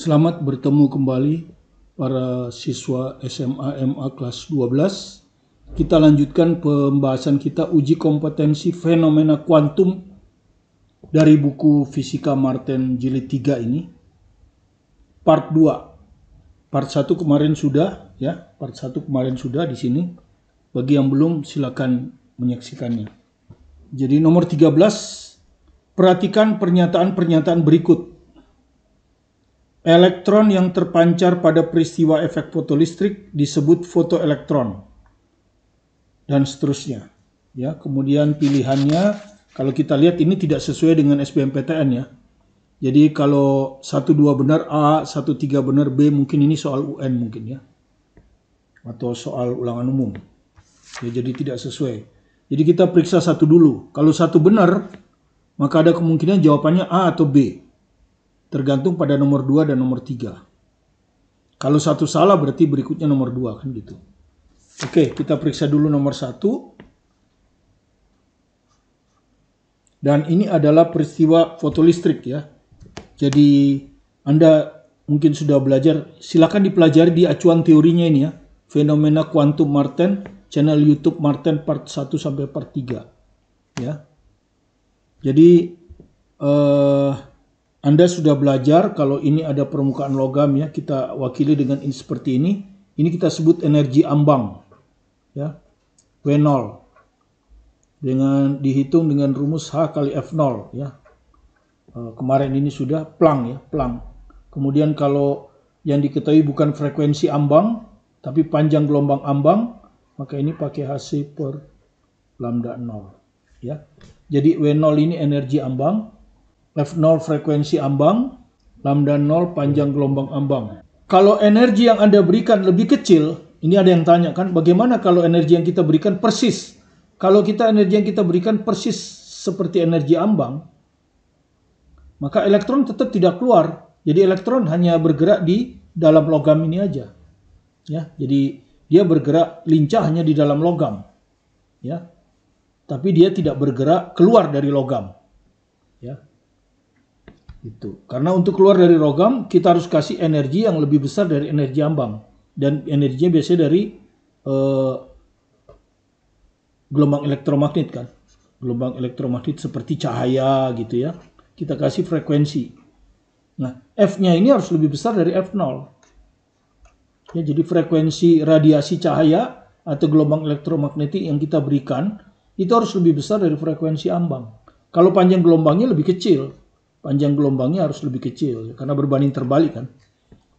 Selamat bertemu kembali para siswa SMA MA kelas 12. Kita lanjutkan pembahasan kita uji kompetensi fenomena kuantum dari buku Fisika Martin jilid 3 ini. Part 2. Part 1 kemarin sudah ya, part 1 kemarin sudah di sini. Bagi yang belum silakan menyaksikannya. Jadi nomor 13, perhatikan pernyataan-pernyataan berikut. Elektron yang terpancar pada peristiwa efek fotolistrik disebut fotoelektron. Dan seterusnya. Ya, kemudian pilihannya, kalau kita lihat ini tidak sesuai dengan SBMPTN ya. Jadi kalau 1-2 benar A, 1-3 benar B, mungkin ini soal UN mungkin ya. Atau soal ulangan umum. Ya, jadi tidak sesuai. Jadi kita periksa satu dulu. Kalau satu benar, maka ada kemungkinan jawabannya A atau B. Tergantung pada nomor 2 dan nomor 3. Kalau satu salah berarti berikutnya nomor 2 kan gitu. Oke, kita periksa dulu nomor 1. Dan ini adalah peristiwa fotolistrik ya. Jadi Anda mungkin sudah belajar, silakan dipelajari di acuan teorinya ini ya. Fenomena kuantum Martin, channel YouTube Martin part 1 sampai part 3. Ya. Jadi Anda sudah belajar kalau ini ada permukaan logam ya, kita wakili dengan ini seperti ini. Ini kita sebut energi ambang. Ya. W0. Dengan dihitung dengan rumus H kali F0 ya. Kemarin ini sudah Planck ya, Planck. Kemudian kalau yang diketahui bukan frekuensi ambang, tapi panjang gelombang ambang, maka ini pakai Hc per lambda 0 ya. Jadi W0 ini energi ambang, F0 frekuensi ambang, lambda 0 panjang gelombang ambang. Kalau energi yang Anda berikan lebih kecil, ini ada yang tanya kan, bagaimana kalau energi yang kita berikan persis? Kalau energi yang kita berikan persis seperti energi ambang, maka elektron tetap tidak keluar. Jadi elektron hanya bergerak di dalam logam ini aja. Ya, jadi dia bergerak lincah hanya di dalam logam. Ya. Tapi dia tidak bergerak keluar dari logam. Ya. Itu. Karena untuk keluar dari logam, kita harus kasih energi yang lebih besar dari energi ambang. Dan energinya biasanya dari gelombang elektromagnet kan. Gelombang elektromagnet seperti cahaya gitu ya. Kita kasih frekuensi. Nah, F-nya ini harus lebih besar dari F0. Ya, jadi frekuensi radiasi cahaya atau gelombang elektromagnetik yang kita berikan, itu harus lebih besar dari frekuensi ambang. Kalau panjang gelombangnya lebih kecil. Panjang gelombangnya harus lebih kecil, karena berbanding terbalik kan.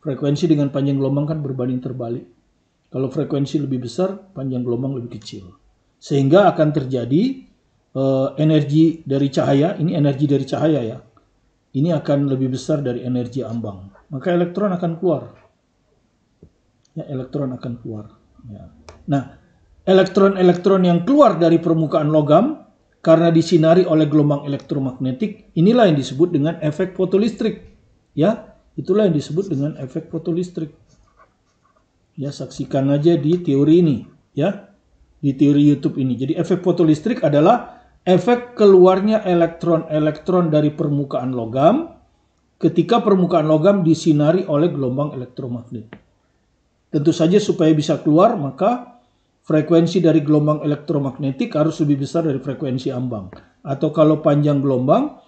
Frekuensi dengan panjang gelombang kan berbanding terbalik. Kalau frekuensi lebih besar, panjang gelombang lebih kecil. Sehingga akan terjadi energi dari cahaya, ini energi dari cahaya ya. Ini akan lebih besar dari energi ambang. Maka elektron akan keluar. Ya, elektron akan keluar. Ya. Nah, elektron-elektron yang keluar dari permukaan logam, karena disinari oleh gelombang elektromagnetik, inilah yang disebut dengan efek fotolistrik. Ya, itulah yang disebut dengan efek fotolistrik. Ya, saksikan aja di teori ini, ya. Di teori YouTube ini. Jadi efek fotolistrik adalah efek keluarnya elektron-elektron dari permukaan logam ketika permukaan logam disinari oleh gelombang elektromagnet. Tentu saja supaya bisa keluar, maka frekuensi dari gelombang elektromagnetik harus lebih besar dari frekuensi ambang. Atau kalau panjang gelombang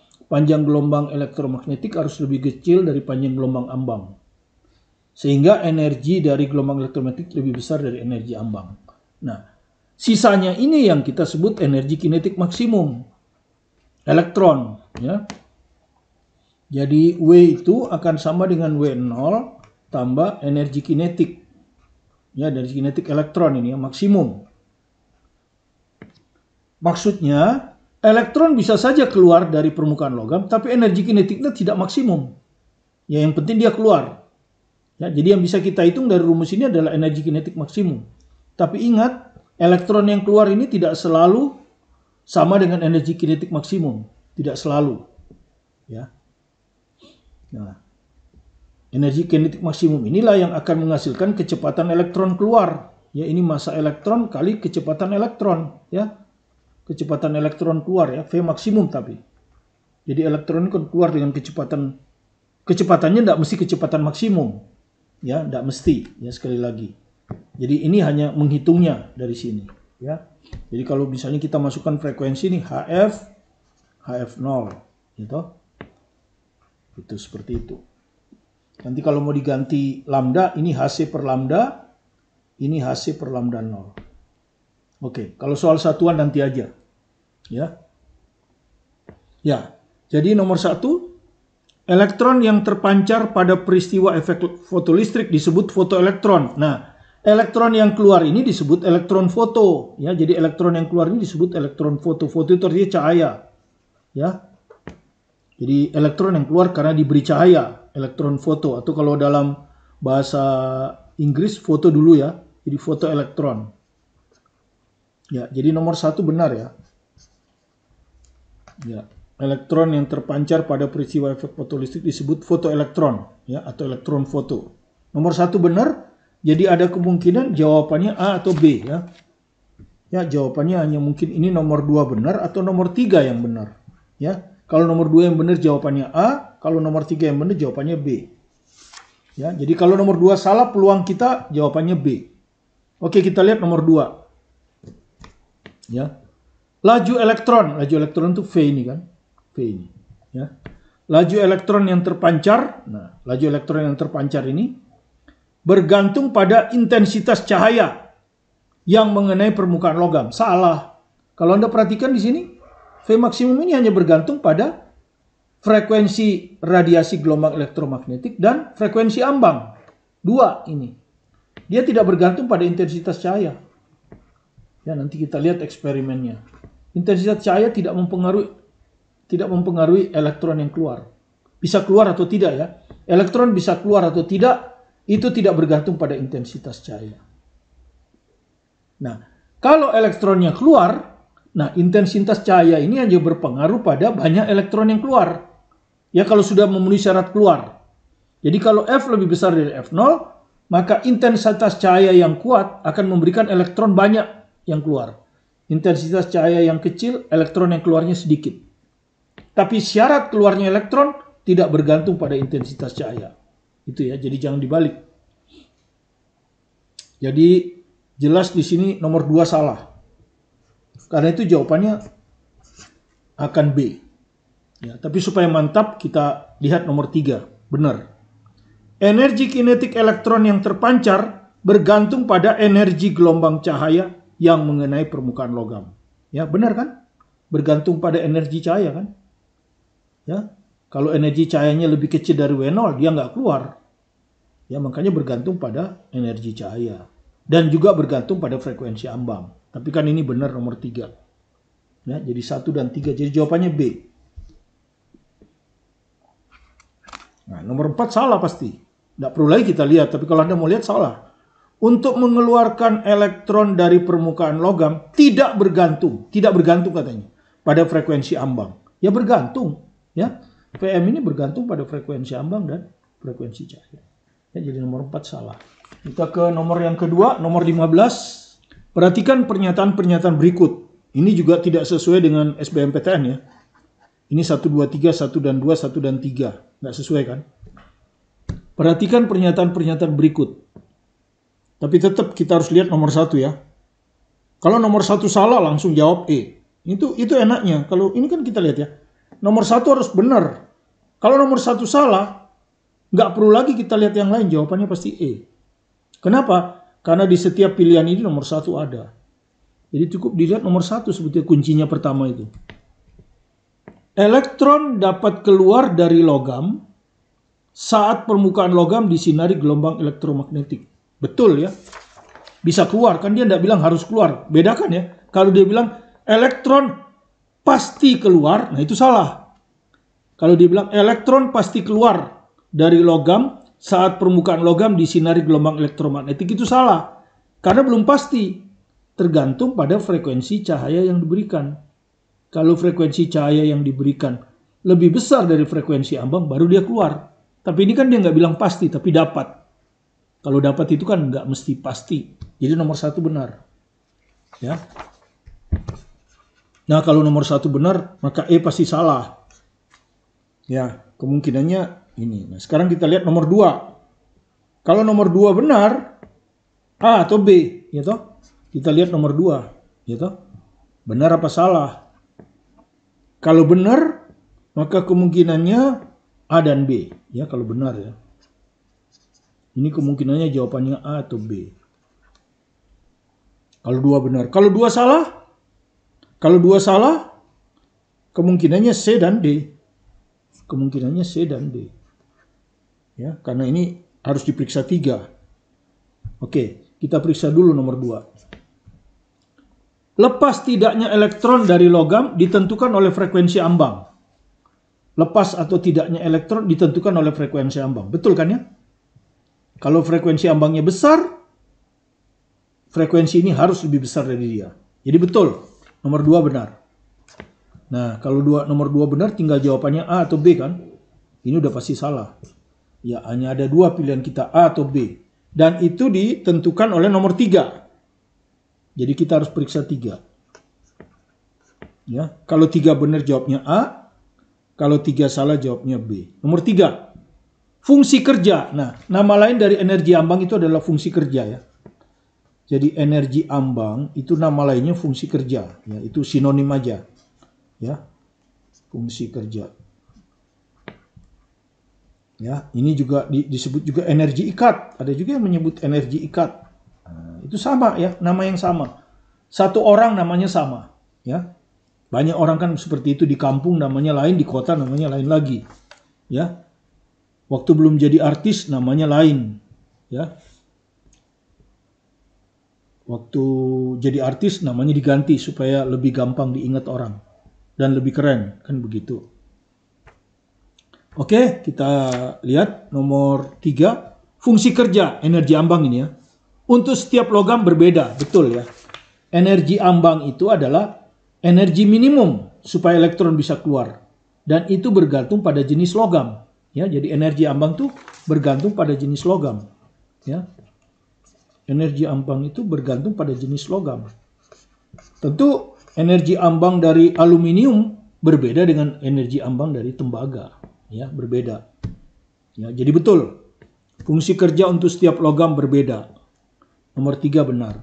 elektromagnetik harus lebih kecil dari panjang gelombang ambang. Sehingga energi dari gelombang elektromagnetik lebih besar dari energi ambang. Nah, sisanya ini yang kita sebut energi kinetik maksimum. Elektron. Ya. Jadi W itu akan sama dengan W0 tambah energi kinetik. Ya, dari kinetik elektron ini ya, maksimum. Maksudnya, elektron bisa saja keluar dari permukaan logam, tapi energi kinetiknya tidak maksimum. Ya, yang penting dia keluar. Ya, jadi yang bisa kita hitung dari rumus ini adalah energi kinetik maksimum. Tapi ingat, elektron yang keluar ini tidak selalu sama dengan energi kinetik maksimum. Tidak selalu. Ya. Nah, energi kinetik maksimum inilah yang akan menghasilkan kecepatan elektron keluar. Ya, ini massa elektron kali kecepatan elektron. Ya, kecepatan elektron keluar ya, V maksimum tapi. Jadi elektron kan keluar dengan kecepatan kecepatannya tidak mesti kecepatan maksimum. Ya, tidak mesti. Ya, sekali lagi. Jadi ini hanya menghitungnya dari sini. Ya. Jadi kalau misalnya kita masukkan frekuensi nih HF0 gitu. Itu seperti itu. Nanti kalau mau diganti lambda, ini HC per lambda, ini HC per lambda 0. Oke, kalau soal satuan nanti aja. Ya. Ya. Jadi nomor 1, elektron yang terpancar pada peristiwa efek fotolistrik disebut fotoelektron. Nah, elektron yang keluar ini disebut elektron foto. Ya, jadi elektron yang keluar ini disebut elektron foto. Foto itu artinya cahaya. Ya. Jadi elektron yang keluar karena diberi cahaya, elektron foto. Atau kalau dalam bahasa Inggris foto dulu ya, jadi fotoelektron. Ya, jadi nomor 1 benar ya. Ya, elektron yang terpancar pada peristiwa efek fotolistrik disebut fotoelektron, ya, atau elektron foto. Nomor 1 benar, jadi ada kemungkinan jawabannya A atau B ya. Ya, jawabannya hanya mungkin ini nomor 2 benar atau nomor 3 yang benar. Ya. Kalau nomor 2 yang benar jawabannya A, kalau nomor 3 yang benar jawabannya B. Ya, jadi kalau nomor 2 salah peluang kita jawabannya B. Oke, kita lihat nomor 2. Ya. Laju elektron itu V ini kan. V ini, ya. Laju elektron yang terpancar, nah, laju elektron yang terpancar ini bergantung pada intensitas cahaya yang mengenai permukaan logam. Salah. Kalau Anda perhatikan di sini, V maksimum ini hanya bergantung pada frekuensi radiasi gelombang elektromagnetik dan frekuensi ambang. 2 ini. Dia tidak bergantung pada intensitas cahaya. Ya, nanti kita lihat eksperimennya. Intensitas cahaya tidak mempengaruhi elektron yang keluar. Bisa keluar atau tidak ya. Elektron bisa keluar atau tidak, itu tidak bergantung pada intensitas cahaya. Nah, kalau elektronnya keluar, nah, intensitas cahaya ini hanya berpengaruh pada banyak elektron yang keluar. Ya, kalau sudah memenuhi syarat keluar. Jadi kalau F lebih besar dari F0, maka intensitas cahaya yang kuat akan memberikan elektron banyak yang keluar. Intensitas cahaya yang kecil, elektron yang keluarnya sedikit. Tapi syarat keluarnya elektron tidak bergantung pada intensitas cahaya. Itu ya, jadi jangan dibalik. Jadi jelas di sini nomor 2 salah. Karena itu jawabannya akan B. Ya, tapi supaya mantap kita lihat nomor 3. Benar. Energi kinetik elektron yang terpancar bergantung pada energi gelombang cahaya yang mengenai permukaan logam. Ya, benar kan? Bergantung pada energi cahaya kan? Ya, kalau energi cahayanya lebih kecil dari W0, dia nggak keluar. Ya, makanya bergantung pada energi cahaya. Dan juga bergantung pada frekuensi ambang. Tapi kan ini benar nomor 3. Ya, jadi 1 dan 3. Jadi jawabannya B. Nah, nomor 4 salah pasti. Tidak perlu lagi kita lihat. Tapi kalau Anda mau lihat salah. Untuk mengeluarkan elektron dari permukaan logam tidak bergantung. Tidak bergantung katanya. Pada frekuensi ambang. Ya bergantung. Ya, VM ini bergantung pada frekuensi ambang dan frekuensi cahaya. Ya, jadi nomor 4 salah. Kita ke nomor yang kedua, nomor 15. Perhatikan pernyataan-pernyataan berikut. Ini juga tidak sesuai dengan SBMPTN ya. Ini 1, 2, 3, 1 dan 2, 1 dan 3. Nggak sesuai kan? Perhatikan pernyataan-pernyataan berikut. Tapi tetap kita harus lihat nomor 1 ya. Kalau nomor 1 salah langsung jawab E. Itu enaknya. Kalau ini kan kita lihat ya. Nomor 1 harus benar. Kalau nomor 1 salah, nggak perlu lagi kita lihat yang lain. Jawabannya pasti E. Kenapa? Karena di setiap pilihan ini nomor 1 ada. Jadi cukup dilihat nomor 1 sebetulnya kuncinya pertama itu. Elektron dapat keluar dari logam saat permukaan logam disinari gelombang elektromagnetik. Betul ya. Bisa keluar. Kan dia tidak bilang harus keluar. Bedakan ya. Kalau dia bilang elektron pasti keluar, nah itu salah. Kalau dia bilang elektron pasti keluar dari logam saat permukaan logam disinari gelombang elektromagnetik, itu salah. Karena belum pasti. Tergantung pada frekuensi cahaya yang diberikan. Kalau frekuensi cahaya yang diberikan lebih besar dari frekuensi ambang, baru dia keluar. Tapi ini kan dia nggak bilang pasti, tapi dapat. Kalau dapat itu kan nggak mesti pasti. Jadi nomor 1 benar. Ya. Nah, kalau nomor 1 benar, maka E pasti salah. Ya, kemungkinannya Ini. Nah, sekarang kita lihat nomor 2. Kalau nomor 2 benar, A atau B, ya toh? Kita lihat nomor 2, ya toh? Benar apa salah? Kalau benar, maka kemungkinannya A dan B, ya kalau benar ya. Ini kemungkinannya jawabannya A atau B. Kalau 2 benar. Kalau 2 salah? Kalau 2 salah, kemungkinannya C dan D. Kemungkinannya C dan D. Ya, karena ini harus diperiksa 3. Oke, kita periksa dulu nomor 2. Lepas tidaknya elektron dari logam ditentukan oleh frekuensi ambang. Lepas atau tidaknya elektron ditentukan oleh frekuensi ambang. Betul kan ya? Kalau frekuensi ambangnya besar, frekuensi ini harus lebih besar dari dia. Jadi betul, nomor 2 benar. Nah, kalau nomor 2 benar, tinggal jawabannya A atau B kan? Ini udah pasti salah. Ya, hanya ada 2 pilihan kita, A atau B. Dan itu ditentukan oleh nomor 3. Jadi kita harus periksa 3. Ya, kalau 3 benar jawabnya A, kalau 3 salah jawabnya B. Nomor 3, fungsi kerja. Nah, nama lain dari energi ambang itu adalah fungsi kerja ya. Jadi energi ambang itu nama lainnya fungsi kerja. Ya, itu sinonim aja. Ya, fungsi kerja. Ya, ini juga disebut juga energi ikat. Ada juga yang menyebut energi ikat. Nah, itu sama ya, nama yang sama. Satu orang namanya sama. Ya, banyak orang kan seperti itu di kampung namanya lain, di kota namanya lain lagi. Ya, waktu belum jadi artis namanya lain. Ya, waktu jadi artis namanya diganti supaya lebih gampang diingat orang dan lebih keren, kan begitu. Oke, kita lihat nomor 3, fungsi kerja energi ambang ini ya. Untuk setiap logam berbeda, betul ya. Energi ambang itu adalah energi minimum supaya elektron bisa keluar. Dan itu bergantung pada jenis logam. Ya, jadi energi ambang itu bergantung pada jenis logam. Ya. Energi ambang itu bergantung pada jenis logam. Tentu energi ambang dari aluminium berbeda dengan energi ambang dari tembaga. Ya, berbeda. Ya, jadi betul. Fungsi kerja untuk setiap logam berbeda. Nomor 3 benar.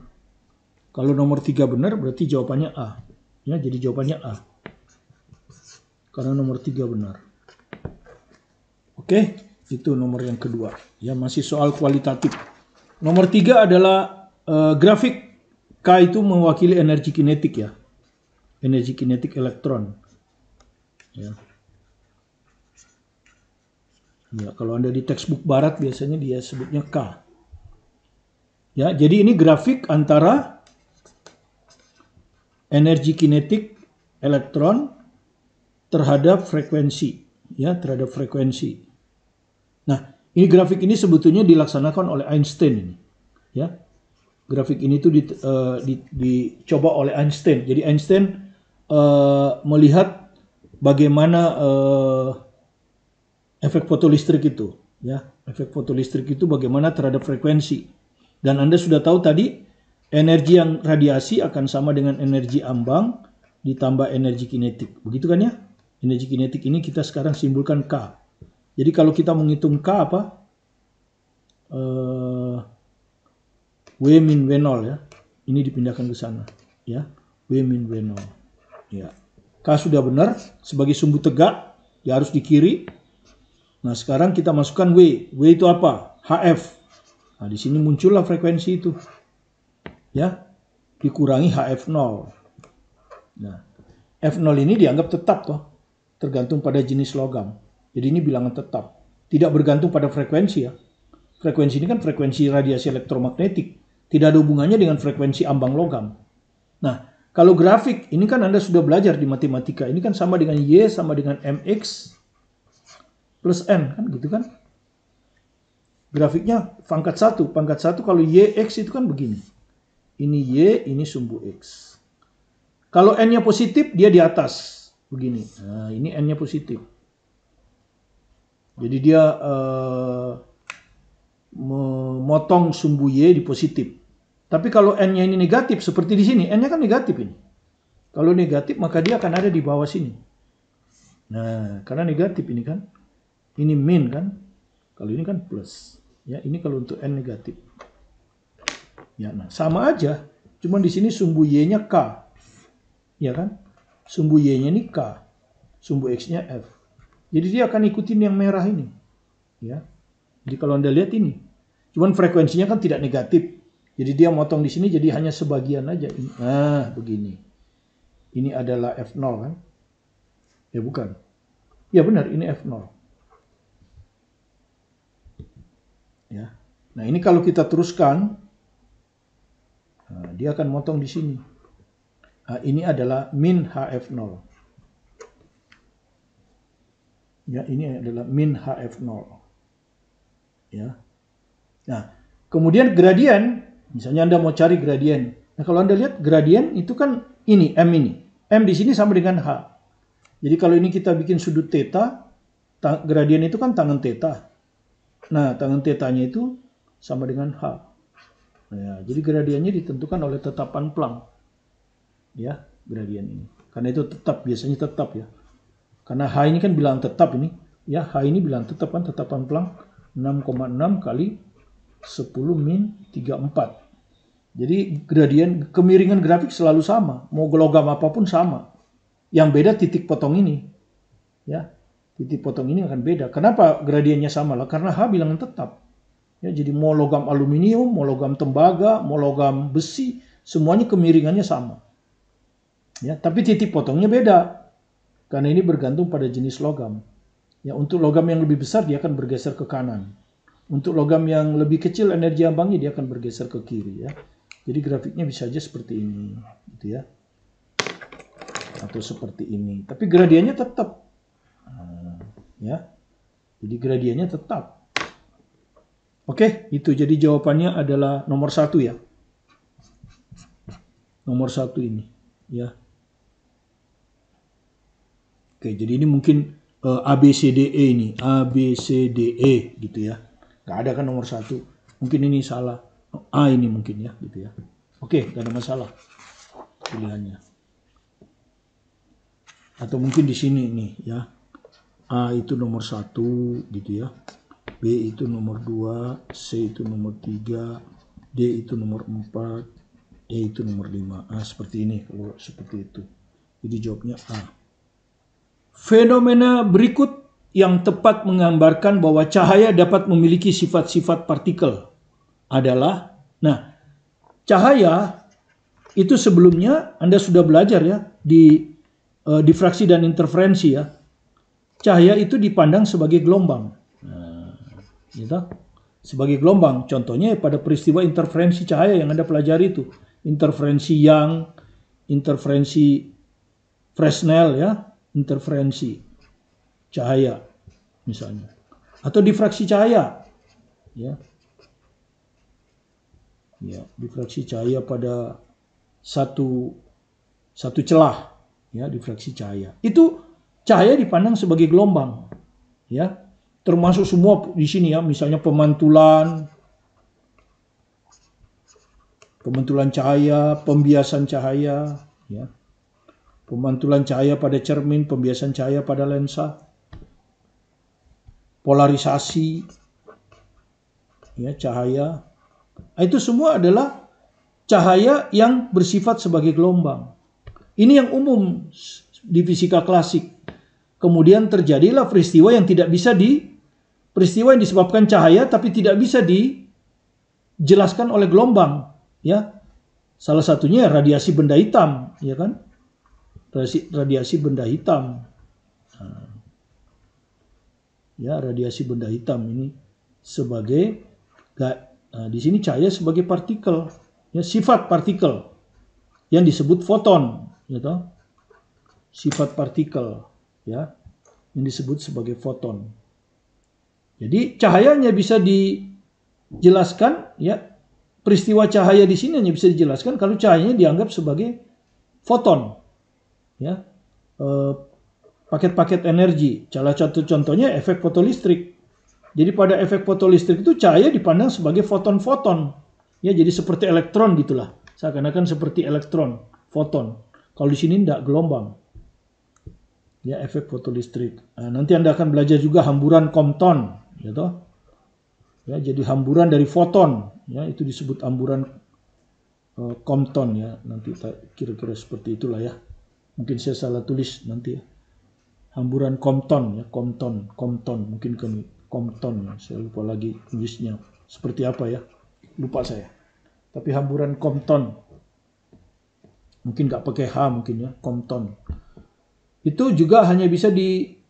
Kalau nomor 3 benar berarti jawabannya A. Ya, jadi jawabannya A. Karena nomor 3 benar. Oke, itu nomor yang kedua. Ya, masih soal kualitatif. Nomor 3 adalah grafik. K itu mewakili energi kinetik ya. Energi kinetik elektron. Ya. Ya, kalau Anda di textbook barat biasanya dia sebutnya K. Ya, jadi ini grafik antara energi kinetik elektron terhadap frekuensi, ya, terhadap frekuensi. Nah, ini grafik ini sebetulnya dilaksanakan oleh Einstein ini, ya. Grafik ini tuh dicoba oleh Einstein. Jadi Einstein melihat bagaimana efek fotolistrik itu, ya, efek fotolistrik itu bagaimana terhadap frekuensi. Dan Anda sudah tahu tadi energi yang radiasi akan sama dengan energi ambang ditambah energi kinetik, begitu kan ya? Energi kinetik ini kita sekarang simbolkan K. Jadi kalau kita menghitung K apa? W min W0 ya. Ini dipindahkan ke sana, ya. W min W0. Ya. K sudah benar sebagai sumbu tegak, ya harus di kiri. Nah, sekarang kita masukkan W. W itu apa? HF. Nah, di sini muncullah frekuensi itu. Ya. Dikurangi HF0. Nah, F0 ini dianggap tetap toh. Tergantung pada jenis logam. Jadi ini bilangan tetap. Tidak bergantung pada frekuensi ya. Frekuensi ini kan frekuensi radiasi elektromagnetik. Tidak ada hubungannya dengan frekuensi ambang logam. Nah, kalau grafik, ini kan Anda sudah belajar di matematika. Ini kan sama dengan Y sama dengan MX plus N, kan gitu kan? Grafiknya pangkat 1. Pangkat 1 kalau YX itu kan begini. Ini Y, ini sumbu X. Kalau N-nya positif, dia di atas. Begini. Nah, ini N-nya positif. Jadi dia memotong sumbu Y di positif. Tapi kalau N-nya ini negatif, seperti di sini. N-nya kan negatif ini. Kalau negatif, maka dia akan ada di bawah sini. Nah, karena negatif ini kan. Ini min kan? Kalau ini kan plus. Ya, ini kalau untuk n negatif. Ya, nah sama aja. Cuma di sini sumbu y-nya k. Ya kan? Sumbu y-nya ini k. Sumbu x-nya f. Jadi dia akan ikutin yang merah ini. Ya. Jadi kalau Anda lihat ini. Cuman frekuensinya kan tidak negatif. Jadi dia motong di sini jadi hanya sebagian aja. Nah, begini. Ini adalah F0 kan? Ya bukan. Ya benar, ini F0. Ya. Nah, ini kalau kita teruskan, nah, dia akan motong di sini. Nah, ini adalah min HF0. Ya, ini adalah min HF0. Ya. Nah, kemudian gradien, misalnya Anda mau cari gradien. Nah, kalau Anda lihat gradien itu kan ini, M ini. M di sini sama dengan H. Jadi kalau ini kita bikin sudut theta, gradien itu kan tangen theta. Nah, tangen theta-nya itu sama dengan H. Nah, jadi gradiennya ditentukan oleh tetapan Planck. Ya, gradien ini. Karena itu tetap, biasanya tetap ya. Karena H ini kan bilang tetap ini. Ya, H ini bilang tetap kan, tetapan Planck 6,6 kali 10 min 34. Jadi gradien kemiringan grafik selalu sama. Mau logam apapun sama. Yang beda titik potong ini. Ya, titik potong ini akan beda. Kenapa gradiennya sama lah? Karena H bilangan tetap. Ya, jadi mau logam aluminium, mau logam tembaga, mau logam besi, semuanya kemiringannya sama. Ya, tapi titik potongnya beda. Karena ini bergantung pada jenis logam. Ya, untuk logam yang lebih besar dia akan bergeser ke kanan. Untuk logam yang lebih kecil energi ambangnya dia akan bergeser ke kiri ya. Jadi grafiknya bisa aja seperti ini, gitu ya. Atau seperti ini. Tapi gradiennya tetap. Ya. Jadi gradiennya tetap. Oke, itu jadi jawabannya adalah nomor 1 ya. Nomor 1 ini, ya. Oke, jadi ini mungkin ABCDE ini, ABCDE gitu ya. Nggak ada kan nomor 1. Mungkin ini salah. A ini mungkin ya, gitu ya. Oke, nggak ada masalah pilihannya. Atau mungkin di sini nih ya. A itu nomor 1 gitu ya. B itu nomor 2, C itu nomor 3, D itu nomor 4, E itu nomor 5. Seperti ini kalau seperti itu. Jadi jawabnya A. Fenomena berikut yang tepat menggambarkan bahwa cahaya dapat memiliki sifat-sifat partikel adalah, nah, cahaya itu sebelumnya Anda sudah belajar ya di difraksi dan interferensi ya. Cahaya itu dipandang sebagai gelombang. Nah, gitu. Sebagai gelombang. Contohnya pada peristiwa interferensi cahaya yang Anda pelajari itu. Interferensi Young, interferensi Fresnel ya, interferensi cahaya misalnya. Atau difraksi cahaya. Ya. Ya, difraksi cahaya pada satu celah ya, difraksi cahaya. Itu cahaya dipandang sebagai gelombang. Ya. Termasuk semua di sini ya, misalnya pemantulan cahaya, pembiasan cahaya, ya. Pemantulan cahaya pada cermin, pembiasan cahaya pada lensa, polarisasi ya, cahaya. Itu semua adalah cahaya yang bersifat sebagai gelombang. Ini yang umum di fisika klasik. Kemudian terjadilah peristiwa yang peristiwa yang disebabkan cahaya tapi tidak bisa dijelaskan oleh gelombang, ya. Salah satunya radiasi benda hitam, ya kan? Radiasi benda hitam. Ya, radiasi benda hitam ini sebagai di sini cahaya sebagai partikel, ya, sifat partikel yang disebut foton, gitu. Sifat partikel, ya, yang disebut sebagai foton. Jadi cahayanya bisa dijelaskan, ya, peristiwa cahaya di sini hanya bisa dijelaskan kalau cahayanya dianggap sebagai foton, ya, paket-paket energi. Salah satu contohnya efek fotolistrik. Jadi pada efek fotolistrik itu cahaya dipandang sebagai foton-foton. Ya, jadi seperti elektron gitulah. Seakan-akan seperti elektron, foton. Kalau di sini tidak, gelombang. Ya, efek fotolistrik. Nah, nanti Anda akan belajar juga hamburan Compton, ya toh. Ya, jadi hamburan dari foton, ya itu disebut hamburan Compton ya. Nanti kira-kira seperti itulah ya. Mungkin saya salah tulis nanti ya. Hamburan Compton ya, Compton, mungkin Compton ya. Saya lupa lagi tulisnya seperti apa ya. Lupa saya. Tapi hamburan Compton. Mungkin nggak pakai H mungkin ya, Compton. Itu juga hanya bisa dijelaskan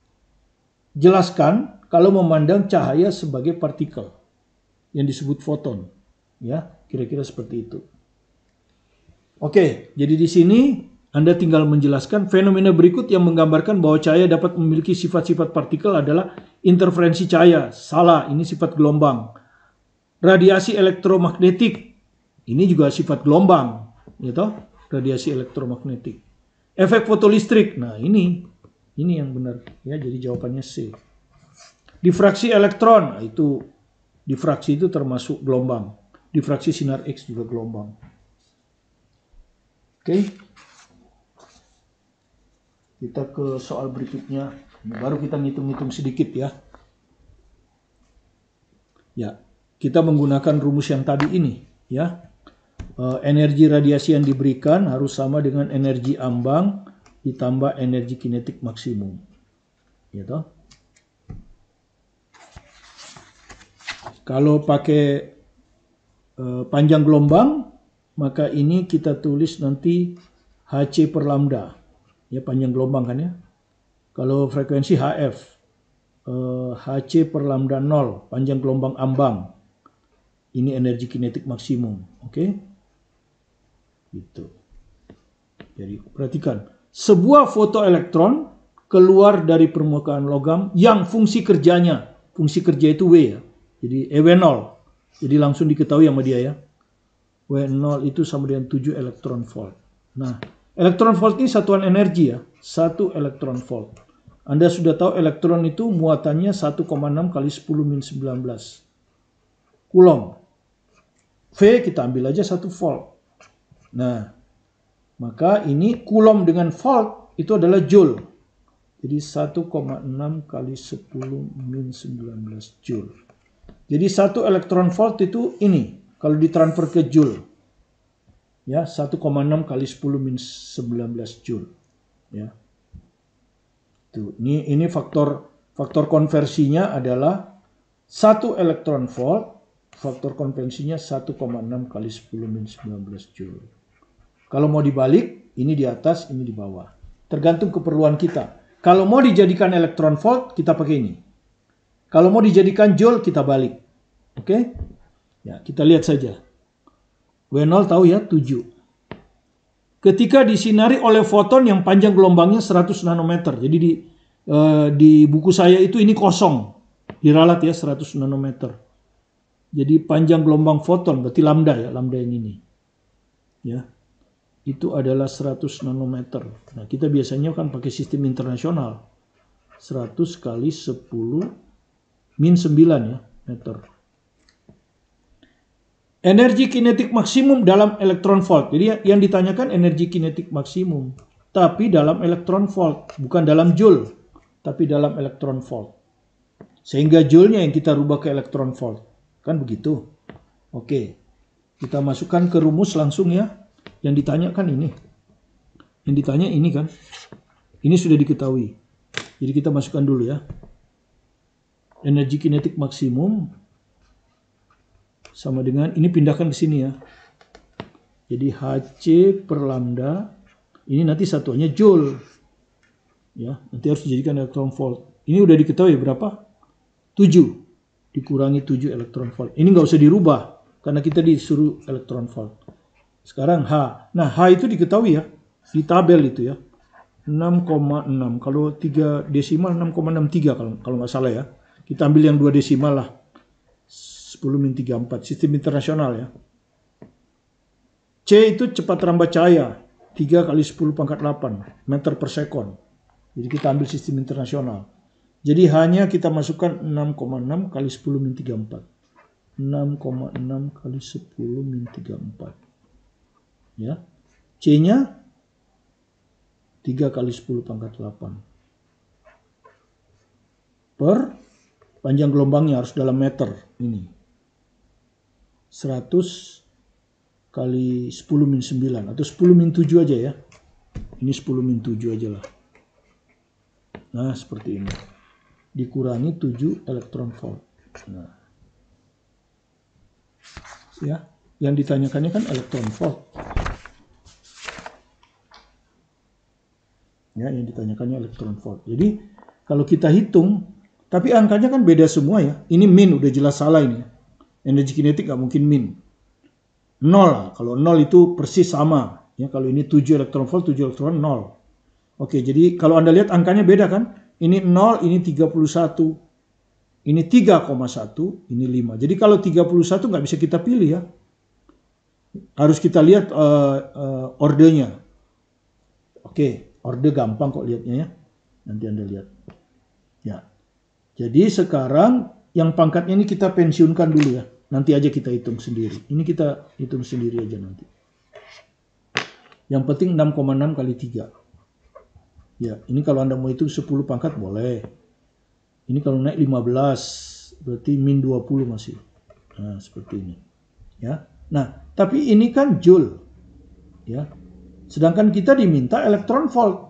kalau memandang cahaya sebagai partikel yang disebut foton. Ya, kira-kira seperti itu. Oke, jadi di sini Anda tinggal menjelaskan fenomena berikut yang menggambarkan bahwa cahaya dapat memiliki sifat-sifat partikel adalah interferensi cahaya. Salah, ini sifat gelombang. Radiasi elektromagnetik, ini juga sifat gelombang, gitu. Radiasi elektromagnetik. Efek fotolistrik, nah ini yang benar ya, jadi jawabannya C. Difraksi elektron, nah, itu difraksi itu termasuk gelombang. Difraksi sinar X juga gelombang. Oke. Kita ke soal berikutnya. Baru kita ngitung-ngitung sedikit ya. Ya, kita menggunakan rumus yang tadi ini ya. Energi radiasi yang diberikan harus sama dengan energi ambang ditambah energi kinetik maksimum. Gitu. Kalau pakai panjang gelombang, maka ini kita tulis nanti Hc per lambda. Ya, panjang gelombang kan ya. Kalau frekuensi HF, Hc per lambda 0, panjang gelombang ambang. Ini energi kinetik maksimum. Oke. Gitu. Jadi perhatikan, sebuah fotoelektron keluar dari permukaan logam yang fungsi kerja itu W ya. Jadi W0. Jadi langsung diketahui sama dia ya. W0 itu sama dengan 7 elektron volt. Nah, elektron volt ini satuan energi ya. 1 elektron volt. Anda sudah tahu elektron itu muatannya 1,6 kali 10 min 19 Coulomb. V kita ambil aja 1 volt. Nah, maka ini Coulomb dengan volt itu adalah joule. Jadi 1,6 kali 10 min 19 joule. Jadi 1 elektron volt itu ini. Kalau ditransfer ke joule. Ya, 1,6 kali 10 min 19 joule. Ya. Tuh, ini faktor konversinya adalah 1 elektron volt. Faktor konversinya 1,6 kali 10 min 19 joule. Kalau mau dibalik, ini di atas, ini di bawah. Tergantung keperluan kita. Kalau mau dijadikan elektron volt, kita pakai ini. Kalau mau dijadikan joule, kita balik. Oke? Ya, kita lihat saja. W0 tahu ya, 7. Ketika disinari oleh foton yang panjang gelombangnya 100 nanometer. Jadi di buku saya itu ini kosong. Diralat ya, 100 nanometer. Jadi panjang gelombang foton, berarti lambda ya, lambda yang ini. Ya. Itu adalah 100 nanometer. Nah, kita biasanya kan pakai sistem internasional. 100 kali 10 min 9 ya, meter. Energi kinetik maksimum dalam elektron volt. Jadi yang ditanyakan energi kinetik maksimum. Tapi dalam elektron volt. Bukan dalam joule. Tapi dalam elektron volt. Sehingga joule-nya yang kita rubah ke elektron volt. Kan begitu. Oke. Kita masukkan ke rumus langsung ya. Yang ditanya kan ini. Yang ditanya ini kan. Ini sudah diketahui. Jadi kita masukkan dulu ya. Energi kinetik maksimum sama dengan, ini pindahkan ke sini ya. Jadi Hc per lambda. Ini nanti satuannya joule. Ya, nanti harus dijadikan elektron volt. Ini udah diketahui berapa? 7. Dikurangi 7 elektron volt. Ini nggak usah dirubah. Karena kita disuruh elektron volt. Sekarang H. Nah, H itu diketahui ya. Di tabel itu ya. 6,6. Kalau 3 desimal 6,63 kalau nggak salah ya. Kita ambil yang 2 desimal lah. 10 min 34. Sistem internasional ya. C itu cepat rambat cahaya. 3 kali 10 pangkat 8 meter per sekon. Jadi kita ambil sistem internasional. Jadi hanya kita masukkan 6,6 kali 10 min 34. 6,6 kali 10 min 34. Ya. C-nya 3 kali 10 pangkat 8 per panjang gelombangnya harus dalam meter. Ini 100 kali 10 min 9 atau 10 min 7 aja ya. Ini 10 min 7 aja lah. Nah, seperti ini. Dikurangi 7 elektron volt. Nah. Ya, yang ditanyakannya kan elektron volt. Ya, yang ditanyakannya elektron volt. Jadi, kalau kita hitung, tapi angkanya kan beda semua ya. Ini min, udah jelas salah ini. Energi kinetik nggak mungkin min. 0 lah. Kalau 0 itu persis sama. Ya, kalau ini 7 elektron volt, 7 elektron 0. Oke, jadi kalau Anda lihat angkanya beda kan? Ini 0, ini 31. Ini 3,1, ini 5. Jadi kalau 31 nggak bisa kita pilih ya. Harus kita lihat ordernya. Oke, order gampang kok lihatnya ya. Nanti Anda lihat. Ya. Jadi sekarang yang pangkatnya ini kita pensiunkan dulu ya. Nanti aja kita hitung sendiri. Ini kita hitung sendiri aja nanti. Yang penting 6,6 kali 3. Ya, ini kalau Anda mau hitung 10 pangkat boleh. Ini kalau naik 15, berarti min 20 masih. Nah, seperti ini. Ya. Nah, tapi ini kan joule. Ya. Sedangkan kita diminta elektron volt.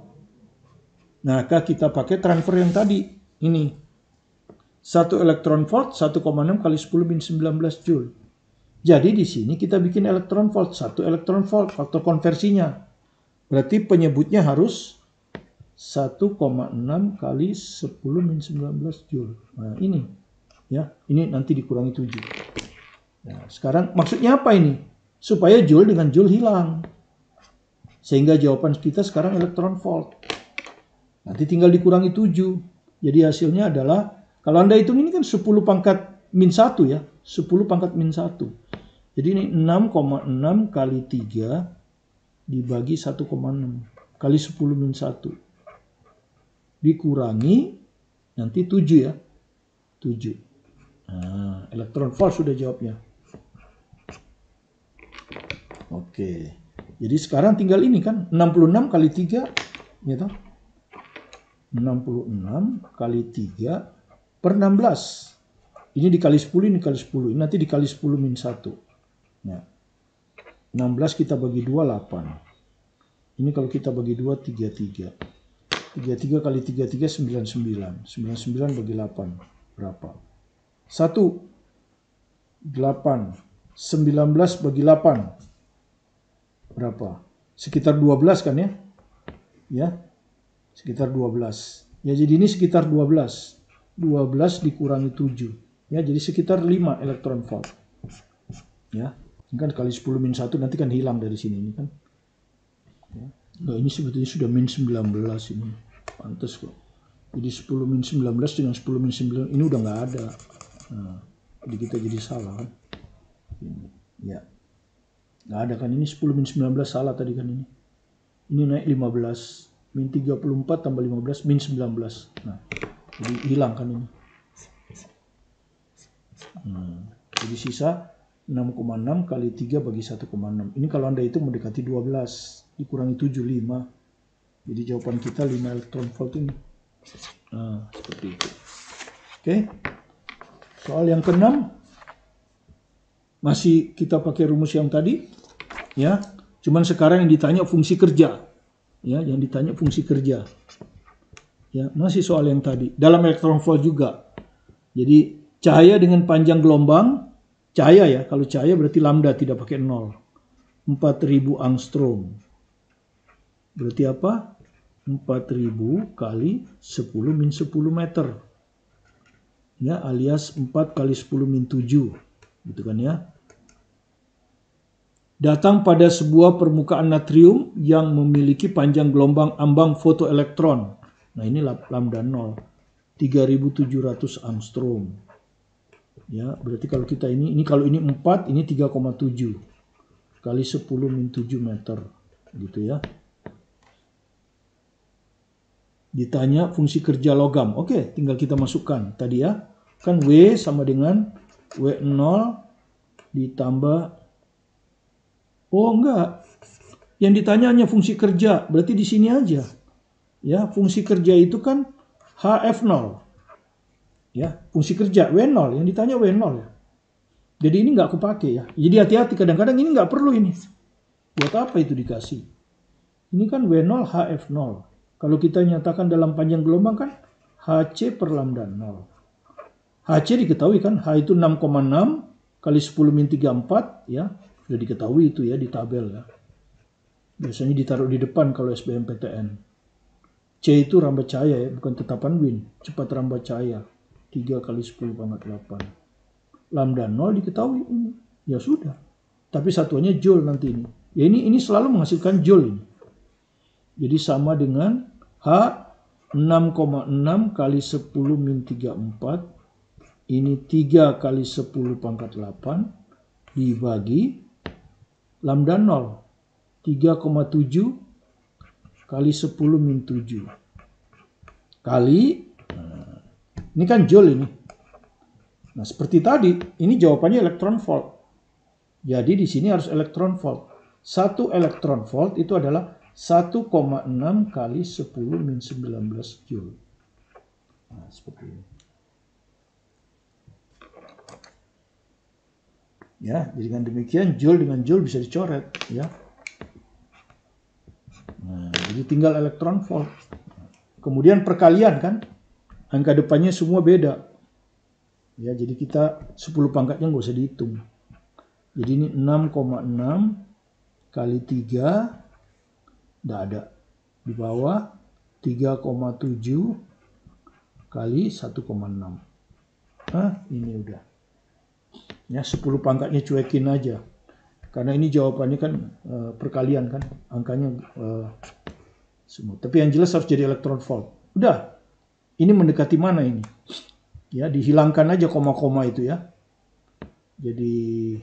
Nah, kita pakai transfer yang tadi. Ini. 1 elektron volt 1,6 kali 10 min 19 joule. Jadi di sini kita bikin elektron volt. 1 elektron volt, faktor konversinya. Berarti penyebutnya harus 1,6 kali 10 min 19 joule. Nah, ini. Ya, ini nanti dikurangi 7. Nah, sekarang maksudnya apa ini? Supaya joule dengan joule hilang. Sehingga jawaban kita sekarang elektron volt. Nanti tinggal dikurangi 7. Jadi hasilnya adalah, kalau Anda hitung ini kan 10 pangkat min 1 ya. 10 pangkat min 1. Jadi ini 6,6 kali 3 dibagi 1,6 kali 10 min 1. Dikurangi nanti 7 ya. 7. Nah, elektron volt sudah jawabnya. Oke. Jadi sekarang tinggal ini kan 66 kali 3 gitu. 66 kali 3 per 16. Ini dikali 10, ini dikali 10. Ini nanti dikali 10 min 1. Nah. 16 kita bagi 2, 8. Ini kalau kita bagi 2, 33. 33 kali 33, 99. 99 bagi 8. Berapa? 1. 8. 19 bagi 8. Berapa? Sekitar 12 kan ya? Ya. Sekitar 12. Ya, jadi ini sekitar 12. 12 dikurangi 7. Ya, jadi sekitar 5 elektron volt. Ya. Ini kan kali 10 min 1 nanti kan hilang dari sini ini kan. Ya. Nah, ini sebetulnya sudah min 19 ini. Pantas kok. Jadi 10 min 19 dengan 10 min 9 ini udah nggak ada. Nah, jadi kita jadi salah kan. Ini. Ya. Nggak ada kan, ini 10 min 19 salah tadi kan ini. Ini naik 15. Min 34 tambah 15 min 19. Nah, jadi hilang kan ini. Jadi sisa 6,6 kali 3 bagi 1,6. Ini kalau Anda itu mendekati 12. Dikurangi 7, 5. Jadi jawaban kita 5 elektron volt ini. Nah, seperti itu. Oke. Soal yang ke-6. Masih kita pakai rumus yang tadi. Ya. Cuman sekarang yang ditanya fungsi kerja. Ya, yang ditanya fungsi kerja. Ya, masih soal yang tadi. Dalam elektron volt juga. Jadi cahaya dengan panjang gelombang, cahaya ya, kalau cahaya berarti lambda tidak pakai 0. 4000 angstrom. Berarti apa? 4000 kali 10 min 10 meter. Ya, alias 4 kali 10 min 7. Gitu kan ya. Datang pada sebuah permukaan natrium yang memiliki panjang gelombang ambang fotoelektron. Nah, ini lambda 0. 3700 angstrom. Ya, berarti kalau kita ini kalau ini 4, ini 3,7 kali 10 min 7 meter. Gitu ya. Ditanya fungsi kerja logam. Oke, tinggal kita masukkan tadi ya. Kan W sama dengan W0 ditambah. Oh enggak. Yang ditanya hanya fungsi kerja. Berarti di sini aja. Ya, fungsi kerja itu kan HF0. Ya, fungsi kerja W0 yang ditanya W0 ya. Jadi ini nggak kepake ya. Jadi hati-hati, kadang-kadang ini nggak perlu ini. Buat apa itu dikasih? Ini kan W0 HF0. Kalau kita nyatakan dalam panjang gelombang kan HC per lambda 0. HC diketahui kan, H itu 6,6 kali 10 min 34 ya. Sudah diketahui itu ya di tabel ya. Biasanya ditaruh di depan kalau SBMPTN. C itu rambat cahaya ya, bukan tetapan Wien. Cepat rambat cahaya. 3 kali 10 pangkat 8. Lambda 0 diketahui. Ya sudah. Tapi satuannya joule nanti ini. Ya ini selalu menghasilkan joule ini. Jadi sama dengan H 6,6 kali 10 min 34. Ini 3 kali 10 pangkat 8. Dibagi lambda 0. 3,7 kali 10 min 7. Kali, ini kan joule ini. Nah seperti tadi, ini jawabannya elektron volt. Jadi di sini harus elektron volt. 1 elektron volt itu adalah 1,6 kali 10 min 19 joule. Nah seperti ini. Ya, jadi dengan demikian joule dengan joule bisa dicoret. Ya. Nah, jadi tinggal elektron volt. Kemudian perkalian kan, angka depannya semua beda. Ya, jadi kita 10 pangkatnya nggak usah dihitung. Jadi ini 6,6 kali 3, nggak ada. Di bawah 3,7 kali 1,6. Nah, ini udah. Ya, 10 pangkatnya cuekin aja. Karena ini jawabannya kan perkalian kan, angkanya semua. Tapi yang jelas harus jadi elektron volt. Udah, ini mendekati mana ini? Ya, dihilangkan aja koma-koma itu ya. Jadi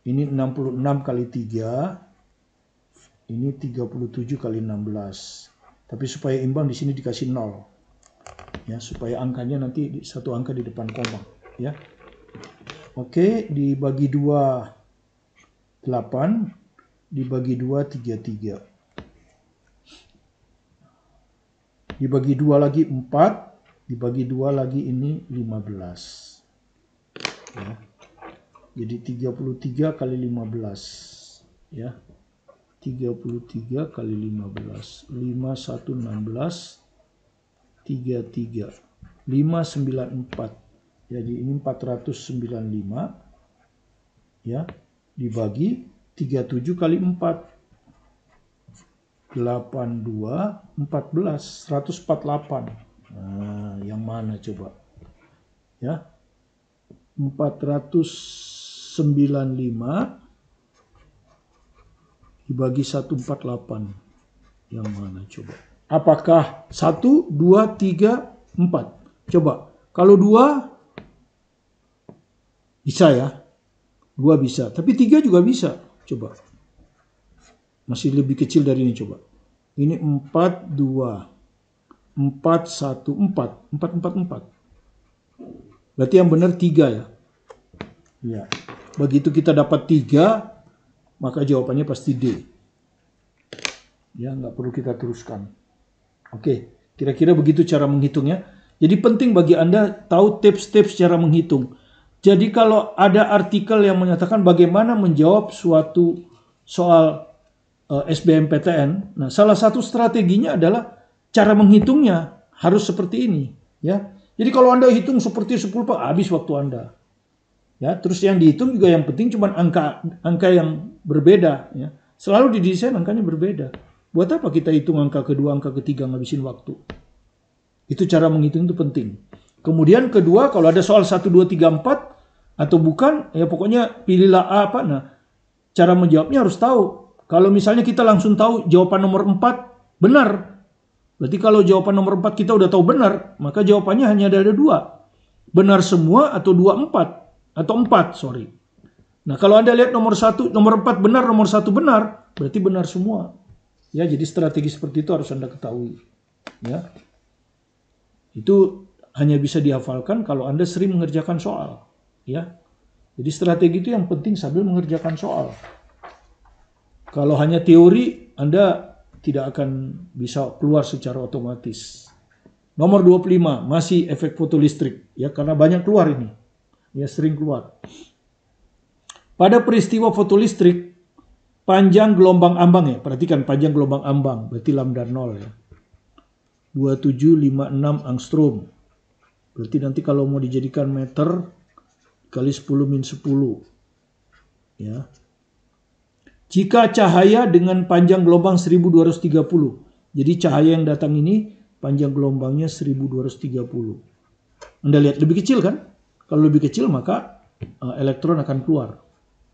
ini 66 kali 3, ini 37 kali 16. Tapi supaya imbang di sini dikasih 0. Ya, supaya angkanya nanti satu angka di depan koma. Ya, oke, dibagi 2 8, dibagi 2 33. Dibagi 2 lagi 4. Dibagi 2 lagi ini 15. Ya. Jadi 33 kali 15. Ya. 33 kali 15. 5, 1, 16. 33. 5, 9, 4. Jadi ini 495. Ya. Dibagi 37 kali 4. 82, 14. 148. Nah, yang mana coba? Ya. 495 dibagi 148. Yang mana coba? Apakah 1, 2, 3, 4? Coba. Kalau 2 bisa ya. 2 bisa. Tapi 3 juga bisa. Coba. Masih lebih kecil dari ini coba. Ini 4, 2. 4, 1, 4. 4, 4, 4. Berarti yang benar 3 ya. Ya. Begitu kita dapat 3, maka jawabannya pasti D. Ya, nggak perlu kita teruskan. Oke, kira-kira begitu cara menghitungnya. Jadi penting bagi Anda tahu tips-tips cara menghitung. Jadi kalau ada artikel yang menyatakan bagaimana menjawab suatu soal SBMPTN, nah salah satu strateginya adalah cara menghitungnya harus seperti ini, ya. Jadi kalau Anda hitung seperti 10 habis waktu Anda. Ya, terus yang dihitung juga yang penting cuma angka yang berbeda, ya. Selalu didesain angkanya berbeda. Buat apa kita hitung angka kedua, angka ketiga ngabisin waktu? Itu cara menghitung itu penting. Kemudian kedua, kalau ada soal 1 2 3 4 atau bukan, ya pokoknya pilihlah A apa. Nah, cara menjawabnya harus tahu. Kalau misalnya kita langsung tahu jawaban nomor 4 benar. Berarti kalau jawaban nomor 4 kita udah tahu benar, maka jawabannya hanya ada 2. Benar semua atau 2 4 atau 4, sorry. Nah, kalau Anda lihat nomor 1, nomor 4 benar, nomor 1 benar, berarti benar semua. Ya, jadi strategi seperti itu harus Anda ketahui. Ya. Itu hanya bisa dihafalkan kalau Anda sering mengerjakan soal, ya. Jadi strategi itu yang penting sambil mengerjakan soal. Kalau hanya teori, Anda tidak akan bisa keluar secara otomatis. Nomor 25, masih efek fotolistrik. Ya, karena banyak keluar ini. Ya, sering keluar. Pada peristiwa fotolistrik, panjang gelombang ambang ya. Perhatikan panjang gelombang ambang. Berarti lambda 0 ya. 2756 angstrom. Berarti nanti kalau mau dijadikan meter, kali 10-10. Ya. Jika cahaya dengan panjang gelombang 1230. Jadi cahaya yang datang ini panjang gelombangnya 1230. Anda lihat lebih kecil kan? Kalau lebih kecil maka elektron akan keluar.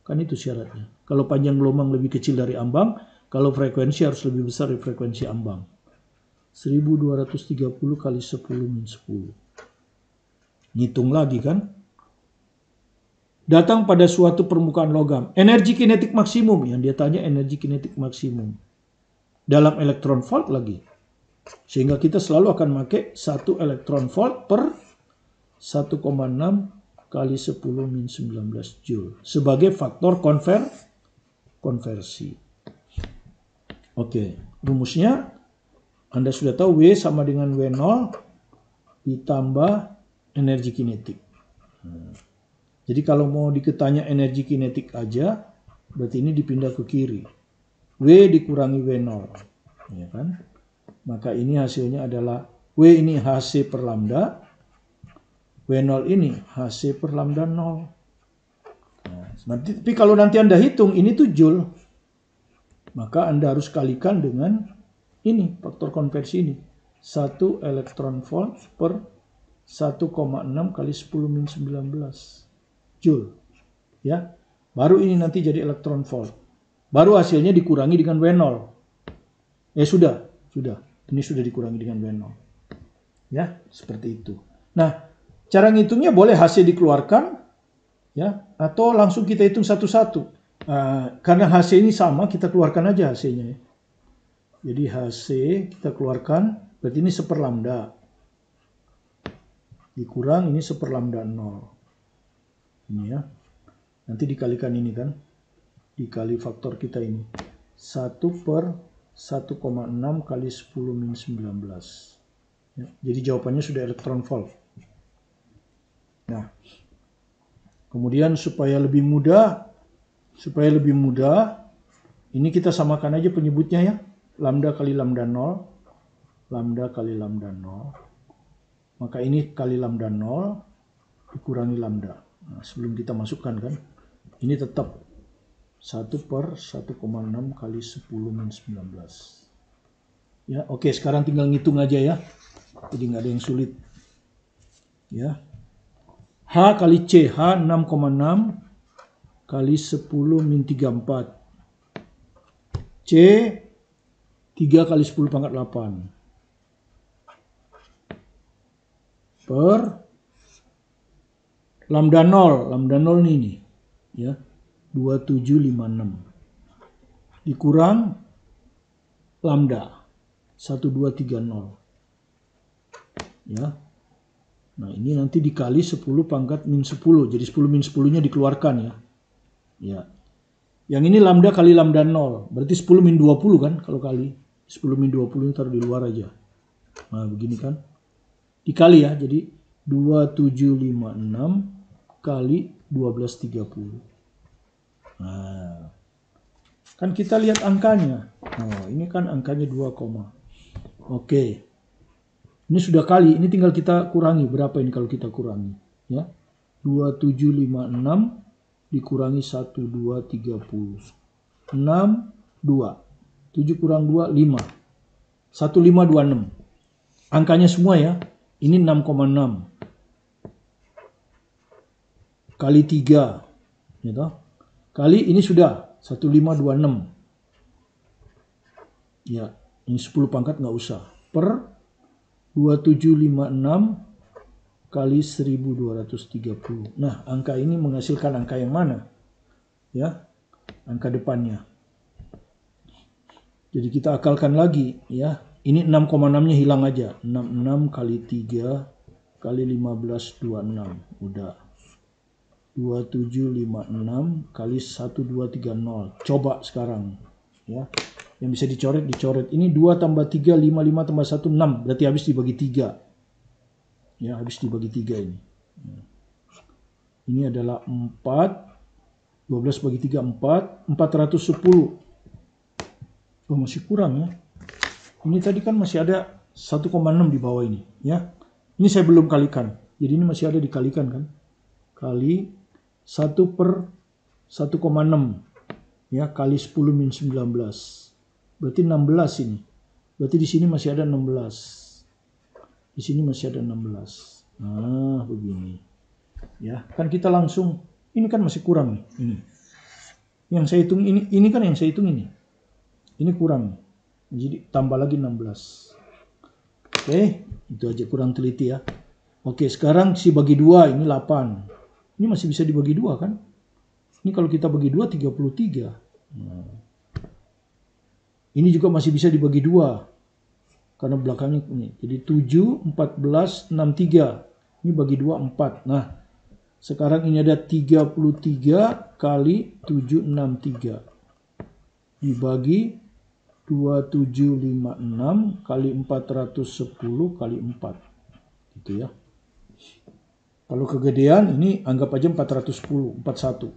Kan itu syaratnya. Kalau panjang gelombang lebih kecil dari ambang, kalau frekuensi harus lebih besar dari frekuensi ambang. 1230 kali 10-10. Ngitung lagi kan? Datang pada suatu permukaan logam. Energi kinetik maksimum. Yang dia tanya energi kinetik maksimum. Dalam elektron volt lagi. Sehingga kita selalu akan pakai 1 elektron volt per 1,6 kali 10-19 Joule. Sebagai faktor konversi. Oke, rumusnya Anda sudah tahu W sama dengan W0 ditambah energi kinetik. Jadi kalau mau diketanya energi kinetik aja, berarti ini dipindah ke kiri. W dikurangi W0. Ya kan? Maka ini hasilnya adalah W ini Hc per lambda. W0 ini Hc per lambda 0. Nah, tapi kalau nanti Anda hitung, ini tuh Joule. Maka Anda harus kalikan dengan ini, faktor konversi ini. 1 elektron volt per 1,6 kali 10-19 Joule. Ya. Baru ini nanti jadi elektron volt. Baru hasilnya dikurangi dengan W0. Sudah. Ini sudah dikurangi dengan W0. Ya, seperti itu. Nah, cara ngitungnya boleh Hc dikeluarkan, ya, atau langsung kita hitung satu-satu. Karena Hc ini sama, kita keluarkan aja Hc-nya. Ya. Jadi Hc kita keluarkan, berarti ini 1/, lambda. Dikurang ini 1/, lambda 0. Ini ya. Nanti dikalikan ini kan. Dikali faktor kita ini. 1 per 1,6 kali 10-19. Ya, jadi jawabannya sudah elektron volt. Nah, kemudian supaya lebih mudah, ini kita samakan aja penyebutnya ya. Lambda kali lambda 0. Lambda kali lambda 0. Maka ini kali lambda 0 dikurangi lambda. Nah, sebelum kita masukkan kan, ini tetap 1 per 1,6 kali 10-19. Ya, oke, sekarang tinggal ngitung aja ya. Jadi nggak ada yang sulit. Ya. H kali C, H 6,6 kali 10-34. C 3 kali 10 pangkat 8. Per lambda 0. Lambda 0 ini. Ya. 2756 dikurang lambda 1230 ya. Nah ini nanti dikali 10 pangkat min 10, jadi 10 min 10 nya dikeluarkan ya. Ya, yang ini lambda kali lambda 0 berarti 10 min 20 kan, kalau kali 10 min 20 taruh di luar aja. Nah begini kan, dikali ya, jadi 2756 kali 1230. Nah, kan kita lihat angkanya. Oh, ini kan angkanya 2, oke. Ini sudah kali, ini tinggal kita kurangi. Berapa ini kalau kita kurangi? Ya. 2756 dikurangi 1, 2, 30. 6, 2. 7 kurang 2, 5. 1526. Angkanya semua ya. Ini 6,6. Kali 3. Gitu. Kali ini sudah 1526. Ya, ini 10 pangkat nggak usah. Per 2756 kali 1230. Nah, angka ini menghasilkan angka yang mana? Ya, angka depannya. Jadi kita akalkan lagi ya. Ini 6,6-nya hilang aja. 66 kali 3 kali 1526. Udah. 2756 kali 1230. Coba sekarang ya. Yang bisa dicoret. Ini 2 tambah 3, 5 tambah 1, 6. Berarti habis dibagi 3. Ya, habis dibagi 3 ini. Ini adalah 4, 12 bagi 3, 4, 410. Oh, masih kurang ya. Ini tadi kan masih ada 1,6 di bawah ini. Ya, ini saya belum kalikan. Jadi ini masih ada dikalikan kan. Kali 1 per 1,6. Ya, kali 10 min 19. Berarti 16 ini. Berarti di sini masih ada 16. Di sini masih ada 16. Nah, begini. Ya, kan kita langsung, ini kan masih kurang nih, ini. Yang saya hitung ini kan yang saya hitung ini. Ini kurang. Jadi tambah lagi 16. Oke, itu aja, kurang teliti ya. Oke, sekarang si bagi 2 ini 8. Ini masih bisa dibagi 2 kan? Ini kalau kita bagi 2 33. Nah. Ini juga masih bisa dibagi 2. Karena belakangnya ini. Jadi 7, 14, 63. Ini bagi 2, 4. Nah, sekarang ini ada 33 kali 763. Dibagi 2756 kali 410 kali 4. Gitu ya. Kalau kegedean ini anggap aja 410, 41.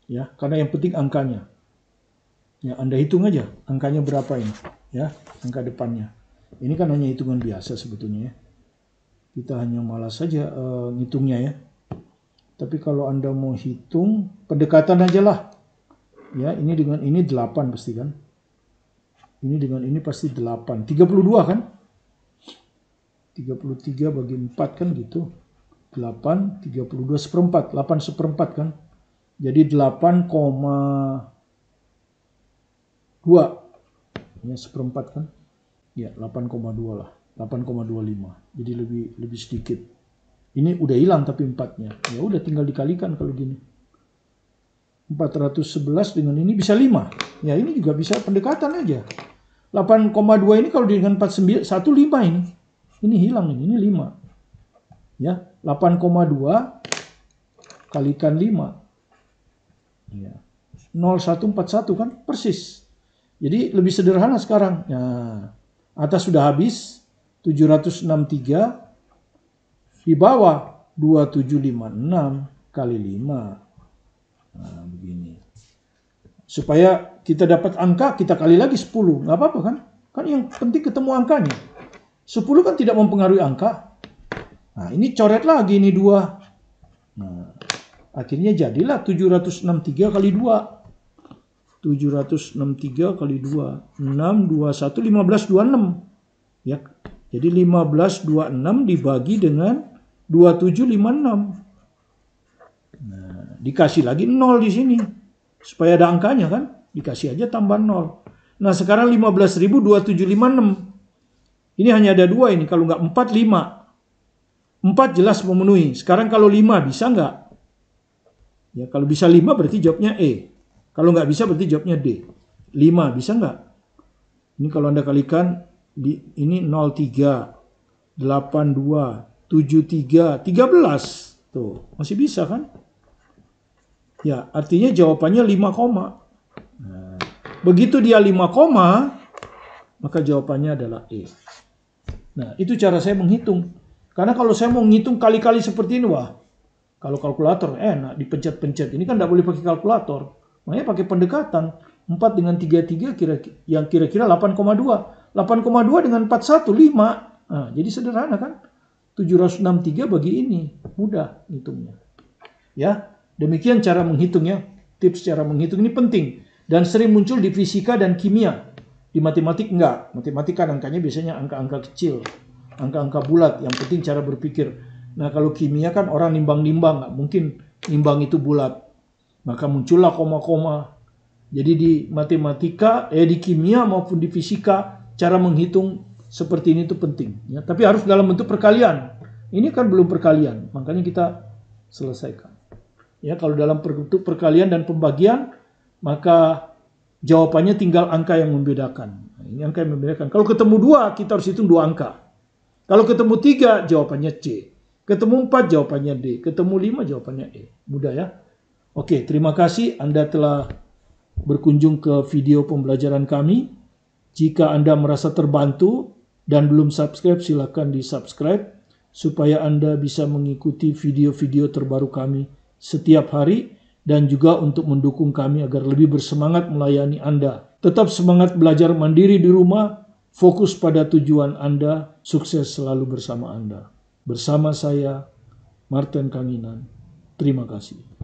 Ya, karena yang penting angkanya. Ya, Anda hitung aja angkanya berapa ini, ya, angka depannya. Ini kan hanya hitungan biasa sebetulnya ya. Kita hanya malas saja ngitungnya ya. Tapi kalau Anda mau hitung, pendekatan aja lah. Ya, ini dengan ini 8 pasti kan. Ini dengan ini pasti 8. 32 kan? 33 bagi 4 kan gitu. 8, 32 seperempat. 8 seperempat kan? Jadi 8,2. Ya, seperempat kan? Ya, 8,2 lah. 8,25. Jadi lebih sedikit. Ini udah hilang tapi 4-nya. Ya udah tinggal dikalikan kalau gini. 411 dengan ini bisa 5. Ya, ini juga bisa pendekatan aja. 8,2 ini kalau dengan 49, 5 ini. Ini hilang ini 5. Ya, 8,2 kalikan 5. Ya. 0141 kan persis. Jadi lebih sederhana sekarang. Nah, atas sudah habis 763 di bawah 2756 kali 5. Nah, begini. Supaya kita dapat angka, kita kali lagi 10. Nggak apa-apa kan? Kan yang penting ketemu angkanya. 10 kan tidak mempengaruhi angka. Nah, ini coret lagi ini 2. Nah, akhirnya jadilah 763 kali 2. 763 kali 2. 6, 21, 1526. Ya. Jadi 1526 dibagi dengan 2756. Nah, dikasih lagi 0 di sini. Supaya ada angkanya kan. Dikasih aja tambah 0. Nah, sekarang 15.2756. Ini hanya ada 2 ini. Kalau nggak 4, 5. 4 jelas memenuhi. Sekarang kalau 5 bisa nggak? Ya, kalau bisa 5 berarti jawabnya E. Kalau nggak bisa berarti jawabnya D. 5 bisa nggak? Ini kalau Anda kalikan, ini 03, 82, 73, 13. Tuh, masih bisa kan? Ya, artinya jawabannya 5, nah, begitu dia 5, maka jawabannya adalah E. Nah, itu cara saya menghitung. Karena kalau saya mau menghitung kali-kali seperti ini, wah, kalau kalkulator enak, dipencet-pencet. Ini kan tidak boleh pakai kalkulator. Makanya pakai pendekatan. 4 dengan 33 kira-kira 8,2. 8,2 dengan 41, 5. Nah, jadi sederhana kan? 763 bagi ini. Mudah hitungnya. Ya, demikian cara menghitungnya. Tips cara menghitung ini penting. Dan sering muncul di fisika dan kimia. Di matematik enggak. Matematik kan angkanya biasanya angka-angka kecil. Angka-angka bulat. Yang penting cara berpikir. Nah, kalau kimia kan orang nimbang-nimbang. Nggak mungkin nimbang itu bulat. Maka muncullah koma-koma. Jadi di matematika, di kimia maupun di fisika, cara menghitung seperti ini itu penting. Ya, tapi harus dalam bentuk perkalian. Ini kan belum perkalian. Makanya kita selesaikan. Ya, kalau dalam bentuk perkalian dan pembagian, maka jawabannya tinggal angka yang membedakan. Nah, ini angka yang membedakan. Kalau ketemu 2, kita harus hitung 2 angka. Kalau ketemu 3, jawabannya C. Ketemu 4, jawabannya D. Ketemu 5, jawabannya E. Mudah ya? Oke, terima kasih Anda telah berkunjung ke video pembelajaran kami. Jika Anda merasa terbantu dan belum subscribe, silakan di subscribe. supaya Anda bisa mengikuti video-video terbaru kami setiap hari dan juga untuk mendukung kami agar lebih bersemangat melayani Anda. Tetap semangat belajar mandiri di rumah, fokus pada tujuan Anda, sukses selalu bersama Anda. Bersama saya, Martin Kanginan. Terima kasih.